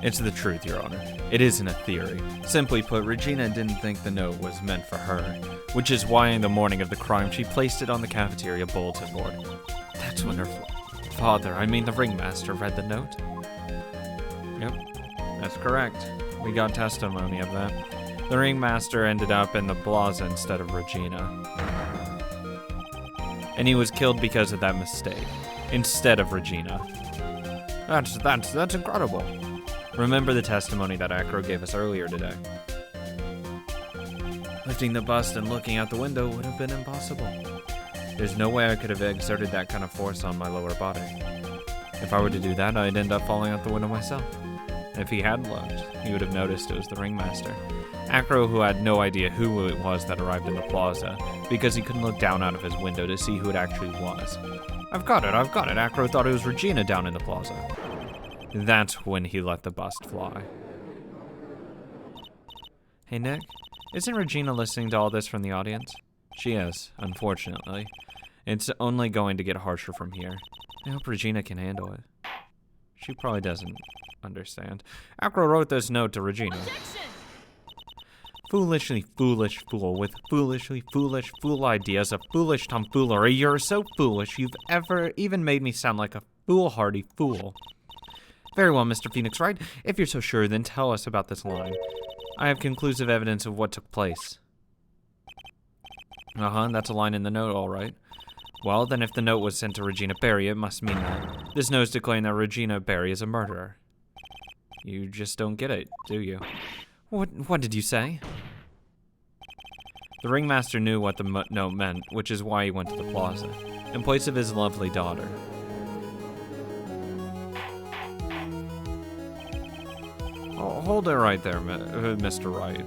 It's the truth, Your Honor. It isn't a theory. Simply put, Regina didn't think the note was meant for her, which is why in the morning of the crime she placed it on the cafeteria bulletin board. That's when her the ringmaster, read the note. Yep, that's correct. We got testimony of that. The ringmaster ended up in the plaza instead of Regina. And he was killed because of that mistake, instead of Regina. That's incredible. Remember the testimony that Acro gave us earlier today. Lifting the bust and looking out the window would have been impossible. There's no way I could have exerted that kind of force on my lower body. If I were to do that, I'd end up falling out the window myself. If he had looked, he would have noticed it was the ringmaster. Acro, who had no idea who it was that arrived in the plaza, because he couldn't look down out of his window to see who it actually was. I've got it. Acro thought it was Regina down in the plaza. That's when he let the bust fly. Hey, Nick, isn't Regina listening to all this from the audience? She is, unfortunately. It's only going to get harsher from here. I hope Regina can handle it. She probably doesn't understand. Acro wrote this note to Regina. Objection! Foolishly foolish fool with foolishly foolish fool ideas of foolish tomfoolery. You're so foolish you've ever even made me sound like a foolhardy fool. Very well, Mr. Phoenix Wright. If you're so sure, then tell us about this line. I have conclusive evidence of what took place. That's a line in the note, all right. Well, then if the note was sent to Regina Barry, it must mean that. This note is declaring that Regina Barry is a murderer. You just don't get it, do you? What did you say? The ringmaster knew what the note meant, which is why he went to the plaza, in place of his lovely daughter. Oh, hold it right there, Mr. Wright.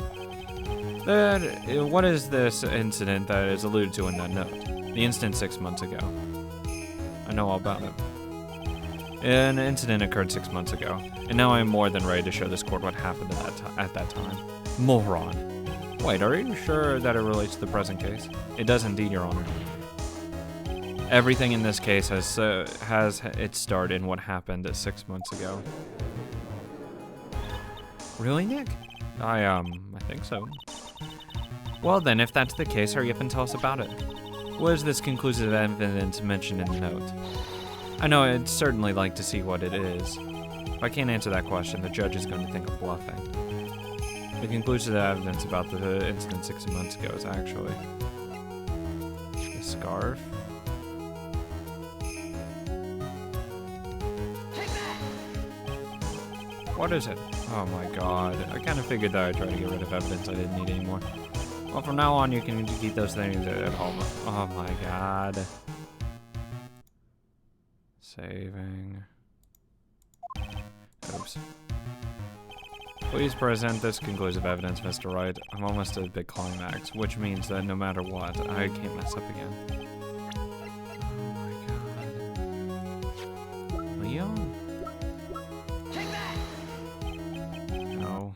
What is this incident that is alluded to in that note? The incident 6 months ago. I know all about it. An incident occurred 6 months ago, and now I am more than ready to show this court what happened at that time. Moron. Wait, are you sure that it relates to the present case? It does indeed, Your Honor. Everything in this case has its start in what happened 6 months ago. Really, Nick? I think so. Well then, if that's the case, hurry up and tell us about it. What is this conclusive evidence mentioned in the note? I know I'd certainly like to see what it is. If I can't answer that question, the judge is going to think I'm bluffing. The conclusive evidence about the incident 6 months ago is actually the scarf. What is it? Oh my god. I kind of figured that I'd try to get rid of evidence I didn't need anymore. Well, from now on, you can keep those things at home. Oh my god. Saving. Oops. Please present this conclusive evidence, Mr. Wright. I'm almost at a big climax, which means that no matter what, I can't mess up again. Oh my god. Leon? No.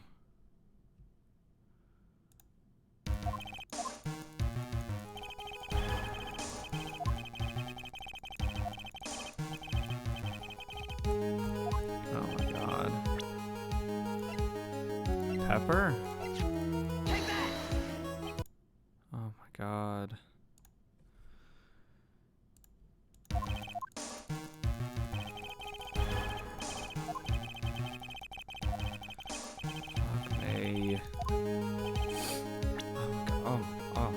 Oh my god. Pepper? Oh my god. Fuck me. Oh my god. Oh, fuck.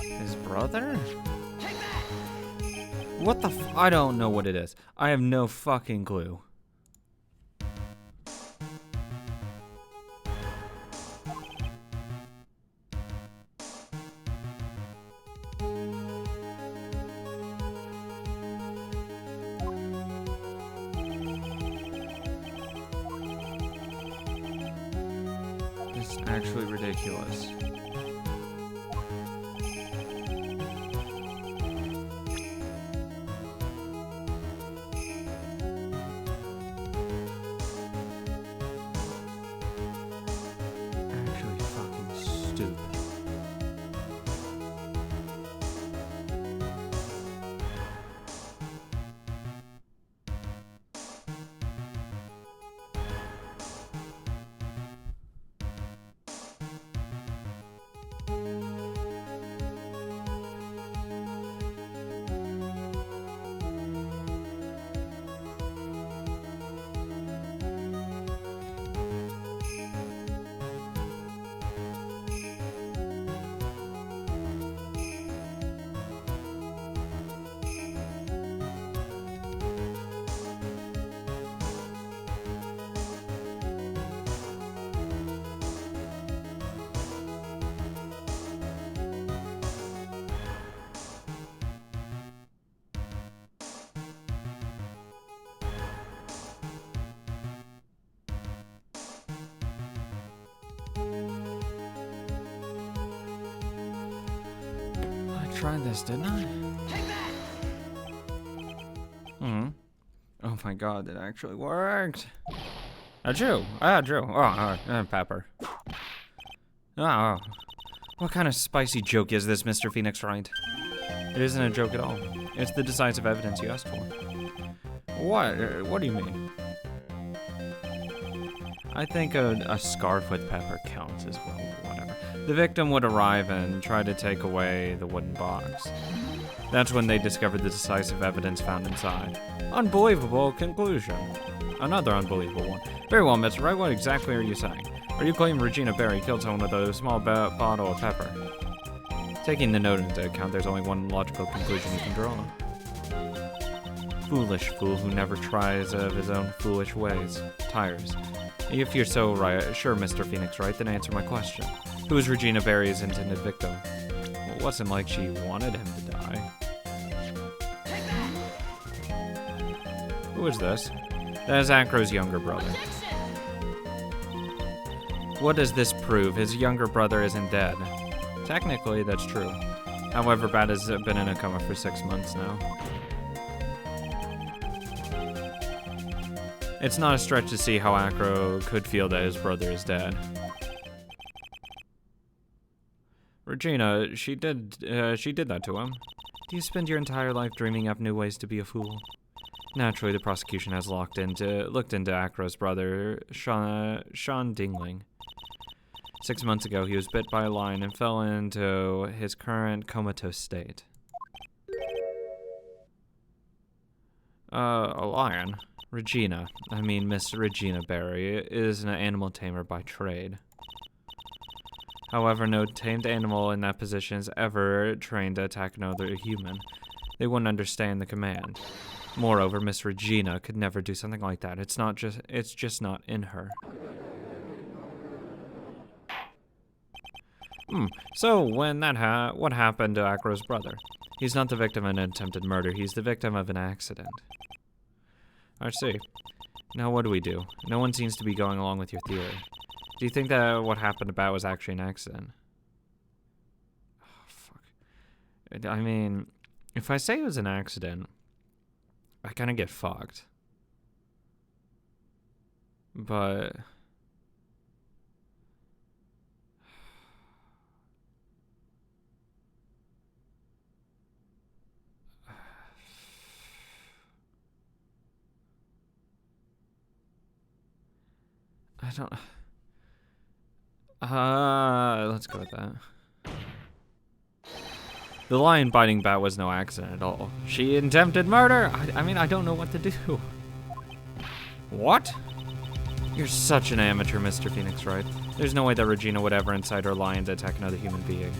His brother? What the I don't know what it is. I have no fucking clue. It's actually ridiculous. Actually fucking stupid. tried this, didn't I? Oh my god, it actually worked. Drew. Drew. Pepper. Oh. What kind of spicy joke is this, Mr. Phoenix Wright? It isn't a joke at all. It's the decisive evidence you asked for. What? What do you mean? I think a scarf with pepper counts as well, whatever. The victim would arrive and try to take away the wooden box. That's when they discovered the decisive evidence found inside. Unbelievable conclusion. Another unbelievable one. Very well, Mr. Wright, what exactly are you saying? Are you claiming Regina Berry killed someone with a small bottle of pepper? Taking the note into account, there's only one logical conclusion you can draw. Foolish fool who never tries of his own foolish ways. Tires. If you're so sure, Mr. Phoenix Wright, then answer my question. Who is Regina Berry's intended victim? Well, it wasn't like she wanted him to die. Who is this? That is Acro's younger brother. What does this prove? His younger brother isn't dead. Technically, that's true. However, Bat has been in a coma for 6 months now. It's not a stretch to see how Acro could feel that his brother is dead. Regina, she did that to him. Do you spend your entire life dreaming up new ways to be a fool? Naturally, the prosecution has looked into Acro's brother, Sean Dingling. 6 months ago, he was bit by a lion and fell into his current comatose state. A lion? Regina, Miss Regina Berry, is an animal tamer by trade. However, no tamed animal in that position is ever trained to attack another human. They wouldn't understand the command. Moreover, Miss Regina could never do something like that. It's just not in her. So, when what happened to Acro's brother? He's not the victim of an attempted murder. He's the victim of an accident. I see. Now what do we do? No one seems to be going along with your theory. Do you think that what happened to Bat was actually an accident? Oh, fuck. I mean, if I say it was an accident, I kind of get fucked. But I don't. Let's go with that. The lion biting Bat was no accident at all. She attempted murder. I don't know what to do. What? You're such an amateur, Mr. Phoenix Wright. There's no way that Regina would ever incite her lion to attack another human being.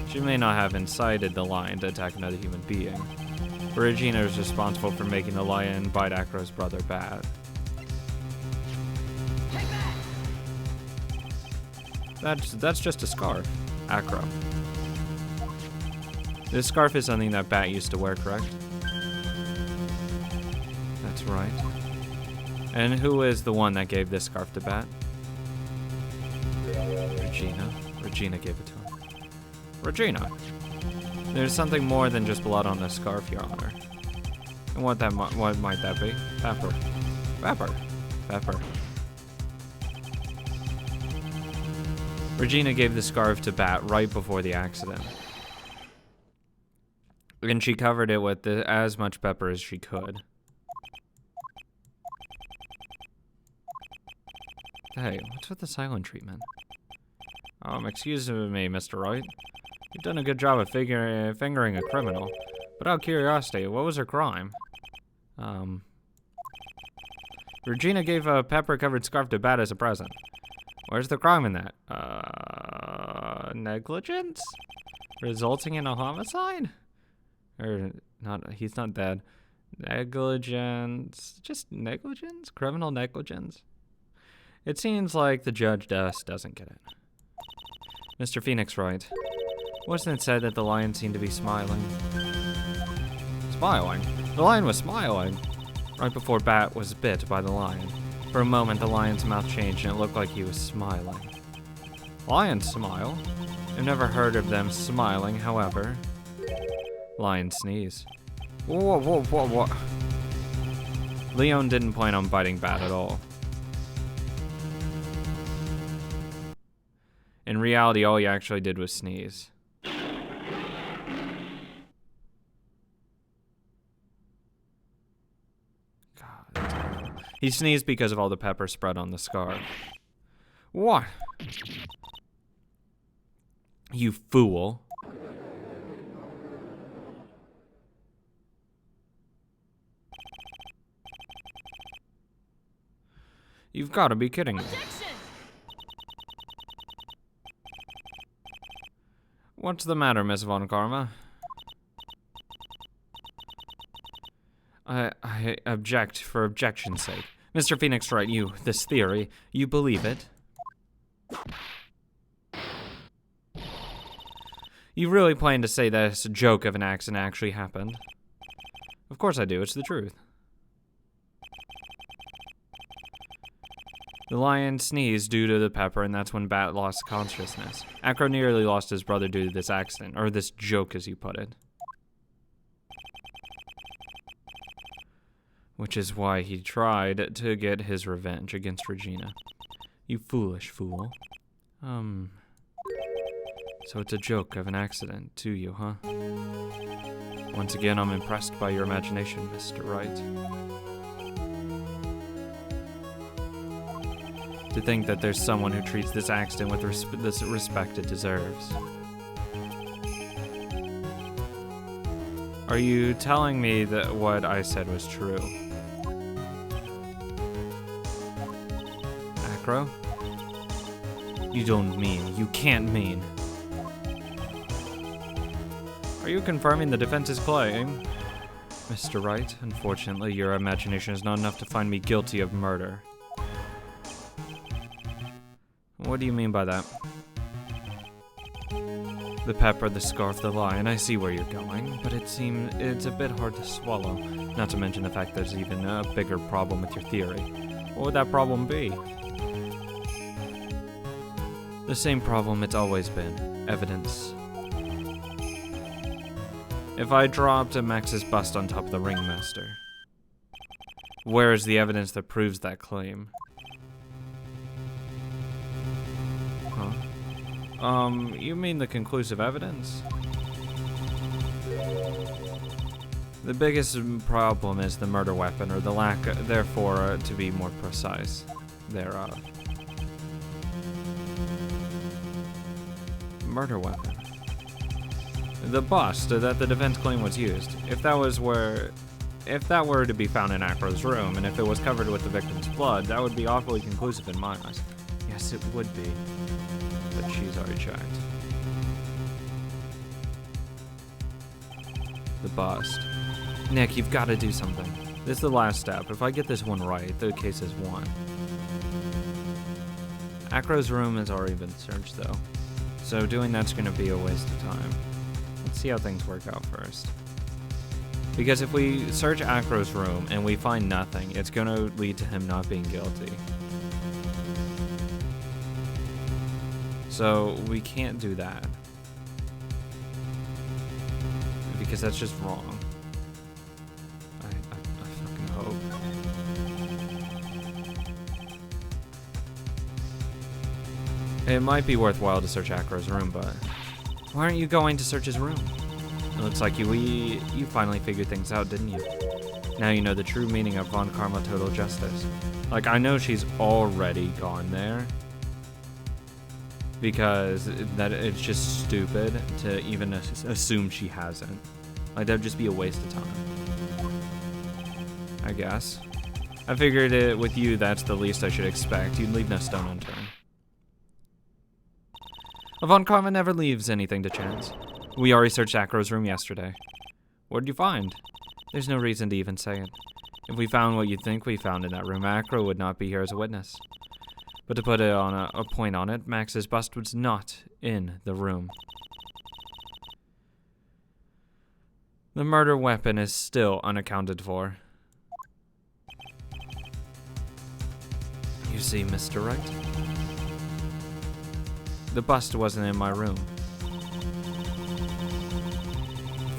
She may not have incited the lion to attack another human being, but Regina is responsible for making the lion bite Acro's brother Bat. That's just a scarf, Acro. This scarf is something that Bat used to wear, correct? That's right. And who is the one that gave this scarf to Bat? Regina. Regina gave it to him. Regina! There's something more than just blood on the scarf, Your Honor. And what might that be? Pepper. Pepper. Pepper. Regina gave the scarf to Bat right before the accident. And she covered it with as much pepper as she could. Hey, what's with the silent treatment? Excuse me, Mr. Wright. You've done a good job of fingering a criminal. But out of curiosity, what was her crime? Regina gave a pepper-covered scarf to Bat as a present. Where's the crime in that? Negligence? Resulting in a homicide? Or not, he's not dead. Negligence, just negligence? Criminal negligence? It seems like the judge doesn't get it. Mr. Phoenix Wright, wasn't it said that the lion seemed to be smiling? Smiling? The lion was smiling! Right before Bat was bit by the lion. For a moment, the lion's mouth changed and it looked like he was smiling. Lions smile? I've never heard of them smiling, however. Lion sneeze. Whoa, whoa, whoa, whoa. Leon didn't plan on biting Bat at all. In reality, all he actually did was sneeze. God. He sneezed because of all the pepper spread on the scar. What? You fool. You've got to be kidding me. What's the matter, Miss Von Karma? I object for objection's sake. Mr. Phoenix Wright, this theory, you believe it? You really plan to say that this joke of an accident actually happened? Of course I do, it's the truth. The lion sneezed due to the pepper, and that's when Bat lost consciousness. Acro nearly lost his brother due to this accident, or this joke as you put it. Which is why he tried to get his revenge against Regina. You foolish fool. So it's a joke of an accident to you, huh? Once again, I'm impressed by your imagination, Mr. Wright. To think that there's someone who treats this accident with this respect it deserves. Are you telling me that what I said was true? Acro? You don't mean, you can't mean. Are you confirming the defense's claim? Mr. Wright, unfortunately, your imagination is not enough to find me guilty of murder. What do you mean by that? The pepper, the scarf, the lion, I see where you're going, but it's a bit hard to swallow. Not to mention the fact there's even a bigger problem with your theory. What would that problem be? The same problem it's always been. Evidence. If I dropped Max's bust on top of the Ringmaster, where is the evidence that proves that claim? Huh? You mean the conclusive evidence? The biggest problem is the murder weapon, or the lack, therefore, to be more precise, thereof. Murder weapon. The bust that the defense claim was used. If that were to be found in Acro's room, and if it was covered with the victim's blood, that would be awfully conclusive in my eyes. Yes, it would be. But she's already checked. The bust. Nick, you've got to do something. This is the last step. If I get this one right, the case is won. Acro's room has already been searched, though. So doing that's going to be a waste of time. Let's see how things work out first. Because if we search Acro's room and we find nothing, it's going to lead to him not being guilty. So we can't do that. Because that's just wrong. I fucking hope. It might be worthwhile to search Acro's room, but why aren't you going to search his room? It looks like you finally figured things out, didn't you? Now you know the true meaning of Von Karma Total Justice. Like, I know she's already gone there, because that it's just stupid to even assume she hasn't. Like, that'd just be a waste of time. I guess. I figured it with you, that's the least I should expect. You'd leave no stone unturned. Von Karma never leaves anything to chance. We already searched Acro's room yesterday. What did you find? There's no reason to even say it. If we found what you think we found in that room, Acro would not be here as a witness. But to put it on a point on it, Max's bust was not in the room. The murder weapon is still unaccounted for. You see, Mr. Wright? The bust wasn't in my room.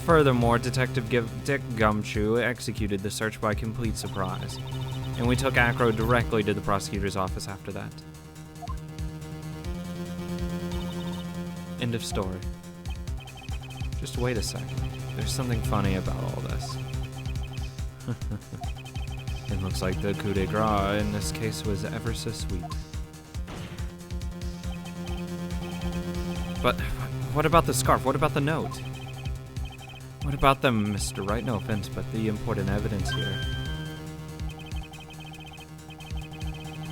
Furthermore, Detective Dick Gumshoe executed the search by complete surprise, and we took Acro directly to the prosecutor's office after that. End of story. Just wait a second. There's something funny about all this. It looks like the coup de grace in this case was ever so sweet. But what about the scarf? What about the note? What about them, Mr. Wright? No offense, but the important evidence here.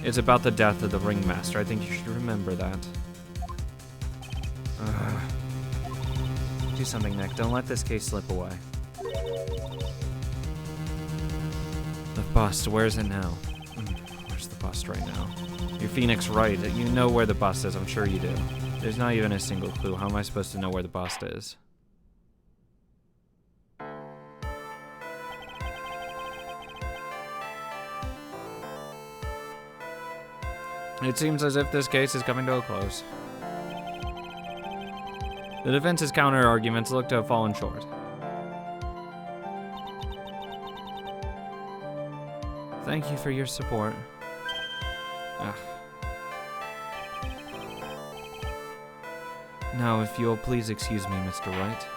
It's about the death of the ringmaster. I think you should remember that. Do something, Nick. Don't let this case slip away. The bust, where's it now? Where's the bust right now? You're Phoenix Wright. You know where the bust is, I'm sure you do. There's not even a single clue. How am I supposed to know where the bust is? It seems as if this case is coming to a close. The defense's counter-arguments look to have fallen short. Thank you for your support. Ugh. Now, if you'll please excuse me, Mr. Wright.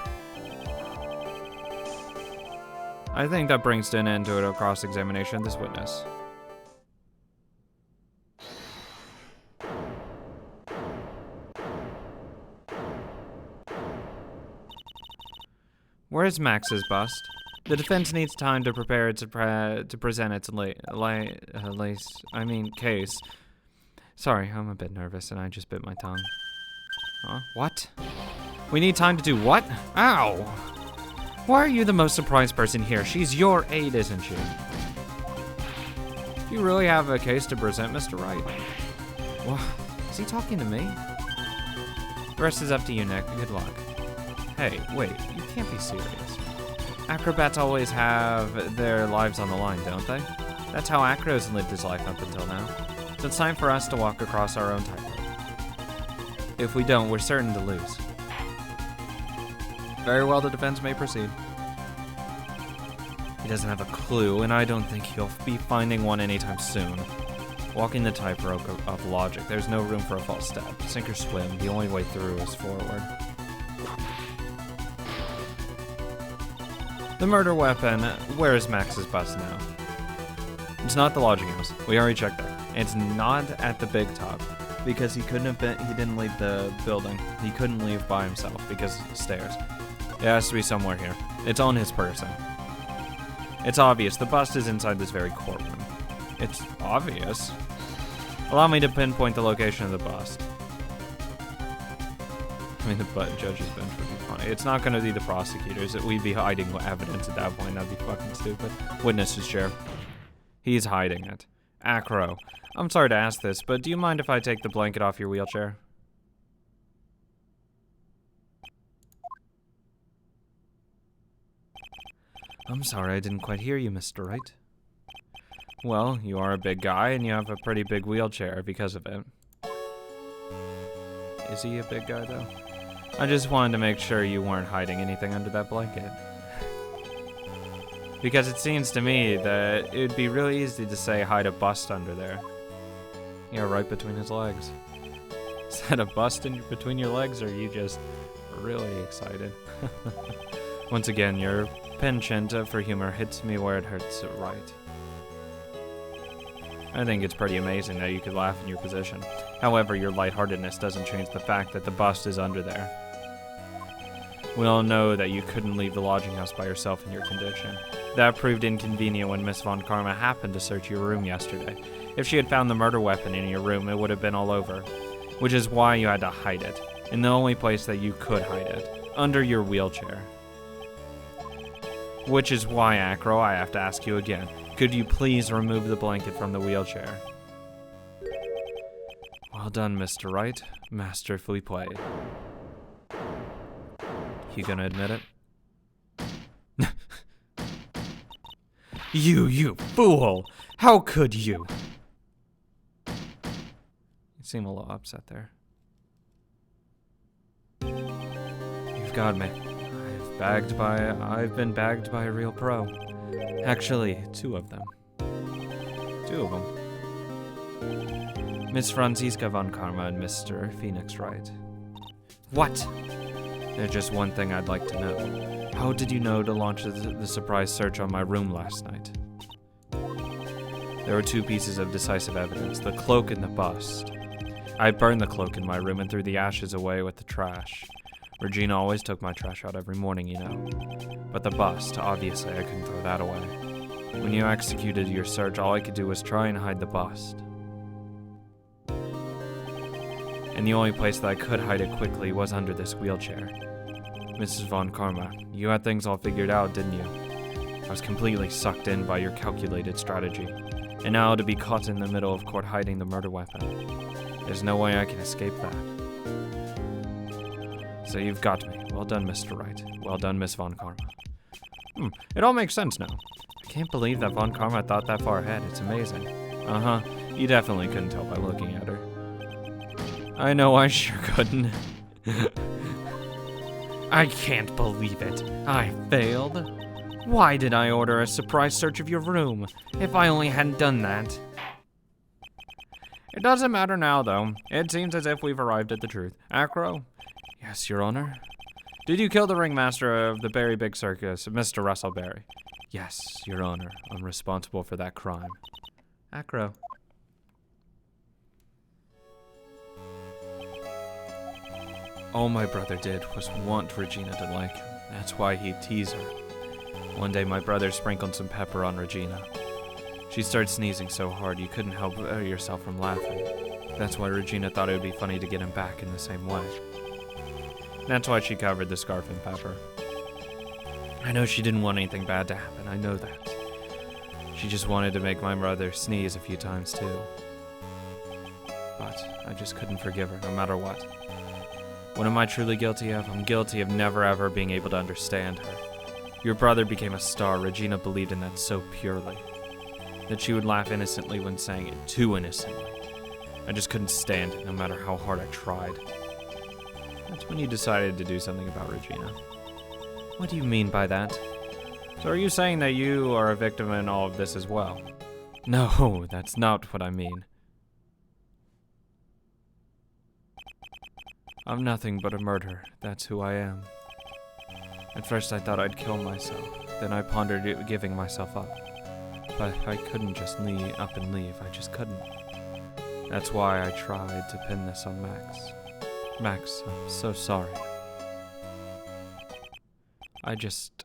I think that brings to an end to a cross-examination of this witness. Where's Max's bust? The defense needs time to prepare to present its case. Sorry, I'm a bit nervous and I just bit my tongue. Huh? What? We need time to do what? Ow! Why are you the most surprised person here? She's your aide, isn't she? You really have a case to present, Mr. Wright? What? Is he talking to me? The rest is up to you, Nick. Good luck. Hey, wait, you can't be serious. Acrobats always have their lives on the line, don't they? That's how Acro's lived his life up until now. So it's time for us to walk across our own tightrope. If we don't, we're certain to lose. Very well, the defense may proceed. He doesn't have a clue, and I don't think he'll be finding one anytime soon. Walking the tightrope of logic, there's no room for a false step. Sink or swim, the only way through is forward. The murder weapon, where is Max's bust now? It's not the lodging house. We already checked that. It's not at the big top, because he didn't leave the building. He couldn't leave by himself because of the stairs. It has to be somewhere here. It's on his person. It's obvious. The bust is inside this very courtroom. It's obvious. Allow me to pinpoint the location of the bust. I mean, the judge's bench would be funny. It's not going to be the prosecutors. We'd be hiding evidence at that point. That'd be fucking stupid. Witness's chair. He's hiding it. Acro. I'm sorry to ask this, but do you mind if I take the blanket off your wheelchair? I'm sorry, I didn't quite hear you, Mr. Wright. Well, you are a big guy, and you have a pretty big wheelchair because of it. Is he a big guy, though? I just wanted to make sure you weren't hiding anything under that blanket. Because it seems to me that it would be really easy to say hide a bust under there. Yeah, right between his legs. Is that a bust between your legs, or are you just really excited? Once again, your penchant for humor hits me where it hurts right. I think it's pretty amazing that you could laugh in your position. However, your lightheartedness doesn't change the fact that the bust is under there. We all know that you couldn't leave the lodging house by yourself in your condition. That proved inconvenient when Miss Von Karma happened to search your room yesterday. If she had found the murder weapon in your room, it would have been all over. Which is why you had to hide it. In the only place that you could hide it. Under your wheelchair. Which is why, Acro, I have to ask you again. Could you please remove the blanket from the wheelchair? Well done, Mr. Wright. Masterfully played. You gonna admit it? You fool! How could you? You seem a little upset there. got me. I've been bagged by a real pro. Actually, two of them. Miss Franziska von Karma and Mr. Phoenix Wright. What? There's just one thing I'd like to know. How did you know to launch the surprise search on my room last night? There were two pieces of decisive evidence, the cloak and the bust. I burned the cloak in my room and threw the ashes away with the trash. Regina always took my trash out every morning, you know. But the bust, obviously I couldn't throw that away. When you executed your search, all I could do was try and hide the bust. And the only place that I could hide it quickly was under this wheelchair. Mrs. von Karma, you had things all figured out, didn't you? I was completely sucked in by your calculated strategy. And now to be caught in the middle of court hiding the murder weapon. There's no way I can escape that. So you've got me. Well done, Mr. Wright. Well done, Miss von Karma. It all makes sense now. I can't believe that von Karma thought that far ahead. It's amazing. Uh-huh. You definitely couldn't tell by looking at her. I know, I sure couldn't. I can't believe it. I failed. Why did I order a surprise search of your room? If I only hadn't done that. It doesn't matter now, though. It seems as if we've arrived at the truth. Acro? Yes, Your Honor. Did you kill the ringmaster of the Berry Big Circus, Mr. Russell Berry? Yes, Your Honor. I'm responsible for that crime. Acro. All my brother did was want Regina to like him. That's why he'd tease her. One day my brother sprinkled some pepper on Regina. She started sneezing so hard you couldn't help yourself from laughing. That's why Regina thought it would be funny to get him back in the same way. That's why she covered the scarf in pepper. I know she didn't want anything bad to happen, I know that. She just wanted to make my brother sneeze a few times too. But I just couldn't forgive her, no matter what. What am I truly guilty of? I'm guilty of never ever being able to understand her. Your brother became a star. Regina believed in that so purely. That she would laugh innocently when saying it, too innocently. I just couldn't stand it, no matter how hard I tried. That's when you decided to do something about Regina. What do you mean by that? So are you saying that you are a victim in all of this as well? No, that's not what I mean. I'm nothing but a murderer. That's who I am. At first I thought I'd kill myself. Then I pondered giving myself up. But I couldn't just up and leave. I just couldn't. That's why I tried to pin this on Max. Max, I'm so sorry. I just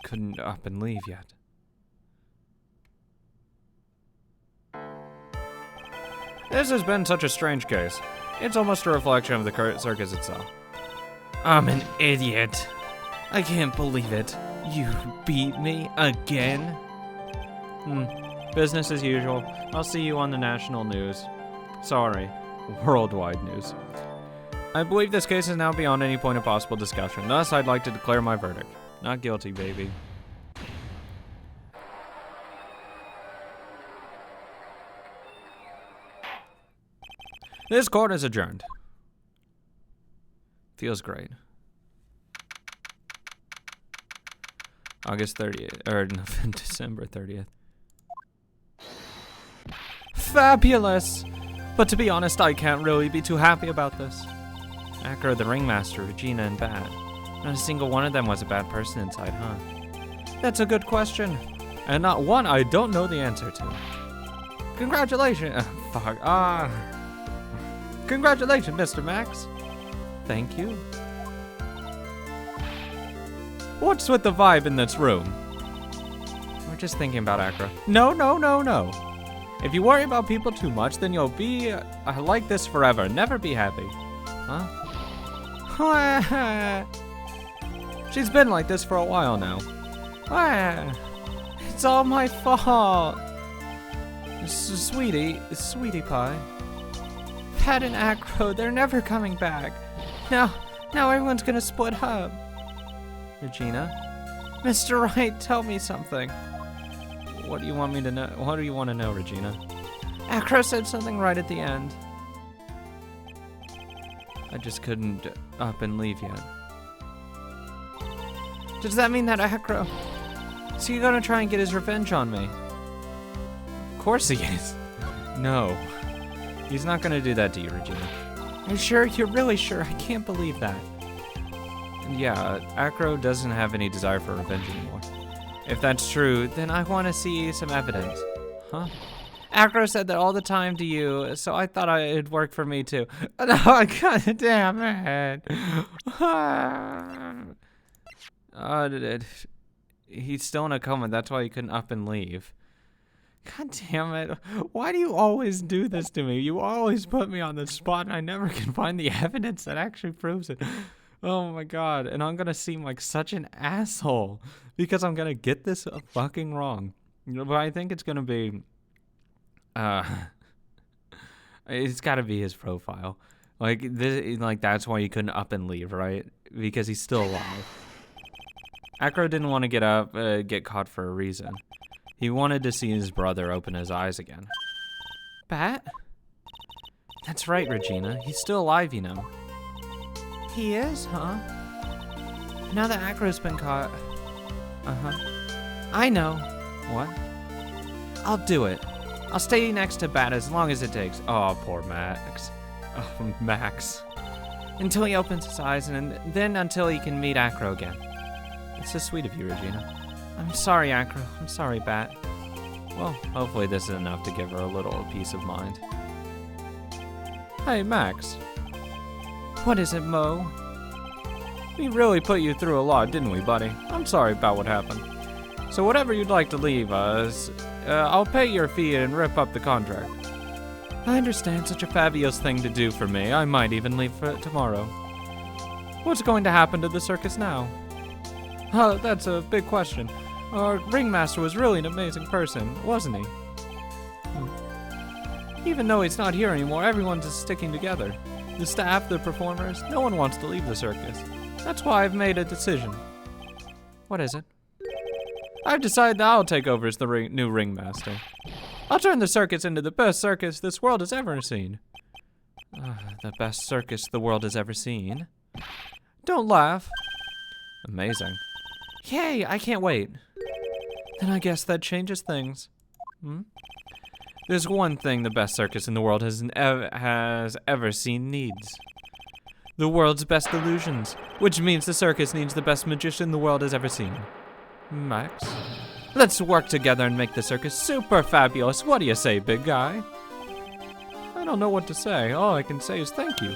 couldn't up and leave yet. This has been such a strange case. It's almost a reflection of the circus itself. I'm an idiot. I can't believe it. You beat me again? Business as usual. I'll see you on the national news. Sorry, worldwide news. I believe this case is now beyond any point of possible discussion. Thus, I'd like to declare my verdict. Not guilty, baby. This court is adjourned. Feels great. August 30th, or no, December 30th. Fabulous! But to be honest, I can't really be too happy about this. Acro, the ringmaster, Regina, and Bad. Not a single one of them was a bad person inside, huh? That's a good question. And not one I don't know the answer to. Congratulations! Congratulations, Mr. Max. Thank you. What's with the vibe in this room? We're just thinking about Acro. No. If you worry about people too much, then you'll be like this forever. Never be happy. Huh? She's been like this for a while now. It's all my fault. Sweetie pie. Pat and Acro, they're never coming back. Now everyone's gonna split up. Regina? Mr. Wright, tell me something. What do you want me to know? What do you want to know, Regina? Acro said something right at the end. I just couldn't up and leave yet. Does that mean that Acro... Is he gonna try and get his revenge on me? Of course he is. No. He's not gonna do that to you, Regina. Are you sure? You're really sure? I can't believe that. Yeah, Acro doesn't have any desire for revenge anymore. If that's true, then I want to see some evidence. Huh? Acro said that all the time to you, so I thought it'd work for me too. No, God damn it. He's still in a coma, that's why he couldn't up and leave. God damn it. Why do you always do this to me? You always put me on the spot and I never can find the evidence that actually proves it. Oh my god. And I'm gonna seem like such an asshole because I'm gonna get this fucking wrong. But I think it's gonna be... it's gotta be his profile. Like, that's why he couldn't up and leave, right? Because he's still alive. Acro didn't want to get caught for a reason. He wanted to see his brother open his eyes again. Bat? That's right, Regina. He's still alive, you know. He is, huh? Now that Acro's been caught... I know. What? I'll do it. I'll stay next to Bat as long as it takes. Oh, poor Max. Oh, Max. Until he opens his eyes, and then until he can meet Acro again. It's so sweet of you, Regina. I'm sorry, Acro. I'm sorry, Bat. Well, hopefully this is enough to give her a little peace of mind. Hey, Max. What is it, Mo? We really put you through a lot, didn't we, buddy? I'm sorry about what happened. So whatever you'd like to leave us, I'll pay your fee and rip up the contract. I understand, such a fabulous thing to do for me. I might even leave for tomorrow. What's going to happen to the circus now? That's a big question. Our ringmaster was really an amazing person, wasn't he? Even though he's not here anymore, everyone's just sticking together. The staff, the performers, no one wants to leave the circus. That's why I've made a decision. What is it? I've decided that I'll take over as the new ringmaster. I'll turn the circus into the best circus this world has ever seen. The best circus the world has ever seen? Don't laugh. Amazing. Yay, I can't wait. Then I guess that changes things. There's one thing the best circus in the world has ever seen needs. The world's best illusions, which means the circus needs the best magician the world has ever seen. Max? Let's work together and make the circus super fabulous. What do you say, big guy? I don't know what to say. All I can say is thank you.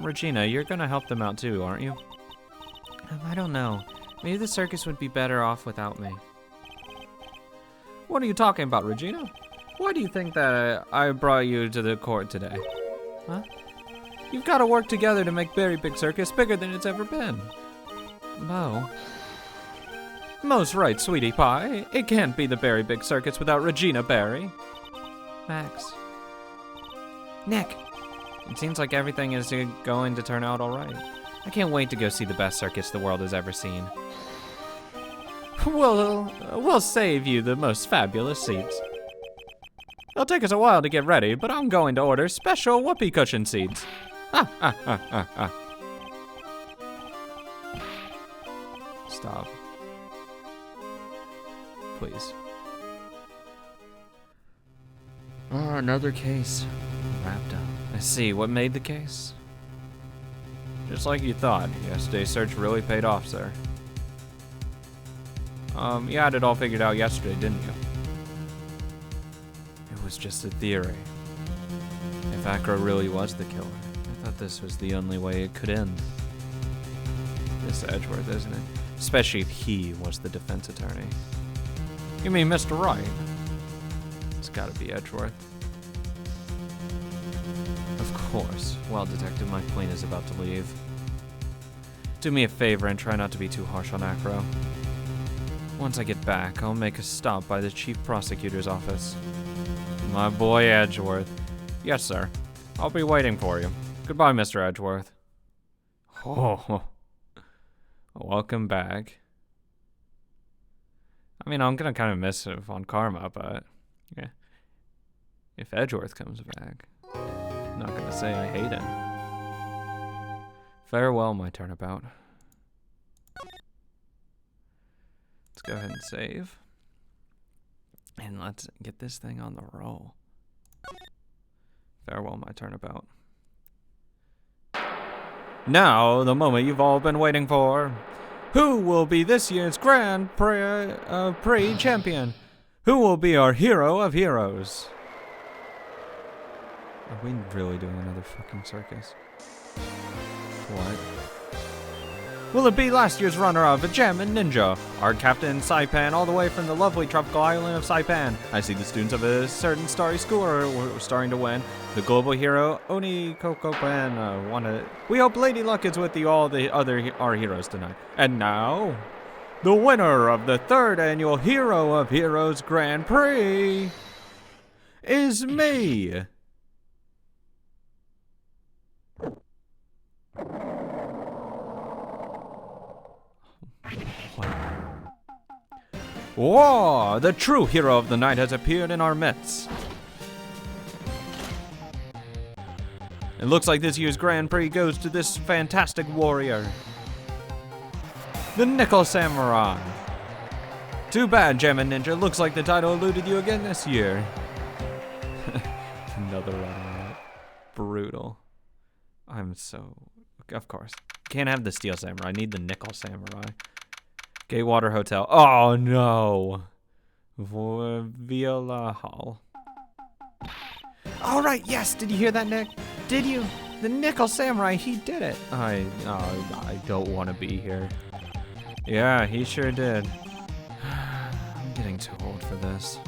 Regina, you're gonna help them out too, aren't you? I don't know. Maybe the circus would be better off without me. What are you talking about, Regina? Why do you think that I brought you to the court today? Huh? You've got to work together to make Berry Big Circus bigger than it's ever been. Mo? Mo's right, sweetie pie. It can't be the Berry Big Circus without Regina Berry. Max. Nick. It seems like everything is going to turn out all right. I can't wait to go see the best circus the world has ever seen. We'll save you the most fabulous seats. It'll take us a while to get ready, but I'm going to order special whoopee cushion seats. Stop. Please. Oh, another case. Wrapped up. I see. What made the case? Just like you thought. Yesterday's search really paid off, sir. You had it all figured out yesterday, didn't you? It was just a theory. If Acro really was the killer, I thought this was the only way it could end. This Edgeworth, isn't it? Especially if he was the defense attorney. You mean Mr. Wright? It's gotta be Edgeworth. Of course. Well, Detective, my plane is about to leave. Do me a favor and try not to be too harsh on Acro. Once I get back, I'll make a stop by the Chief Prosecutor's office. My boy Edgeworth. Yes, sir. I'll be waiting for you. Goodbye, Mr. Edgeworth. Oh. Welcome back. I mean, I'm gonna kind of miss it on Karma, but yeah. If Edgeworth comes back, I'm not gonna say I hate him. Farewell, my turnabout. go ahead and save. And let's get this thing on the roll. Farewell, my turnabout. Now, the moment you've all been waiting for. Who will be this year's Grand Prix champion? Who will be our hero of heroes? Are we really doing another fucking circus? What? Will it be last year's runner-up, Jammin Ninja? Our captain, Saipan, all the way from the lovely tropical island of Saipan. I see the students of a certain starry school are starting to win. The global hero, Oni Kokopan, won it. We hope Lady Luck is with all the other our heroes tonight. And now, the winner of the 3rd annual Hero of Heroes Grand Prix is me. Whoa! The true hero of the night has appeared in our midst. It looks like this year's Grand Prix goes to this fantastic warrior. The Nickel Samurai. Too bad, Jammin Ninja. Looks like the title eluded you again this year. Another runner-up. Brutal. I'm so... Of course. Can't have the Steel Samurai. I need the Nickel Samurai. Gatewater Hotel. Oh, no. Viola Hall. All right, yes. Did you hear that, Nick? Did you? The Nickel Samurai, he did it. I don't want to be here. Yeah, he sure did. I'm getting too old for this.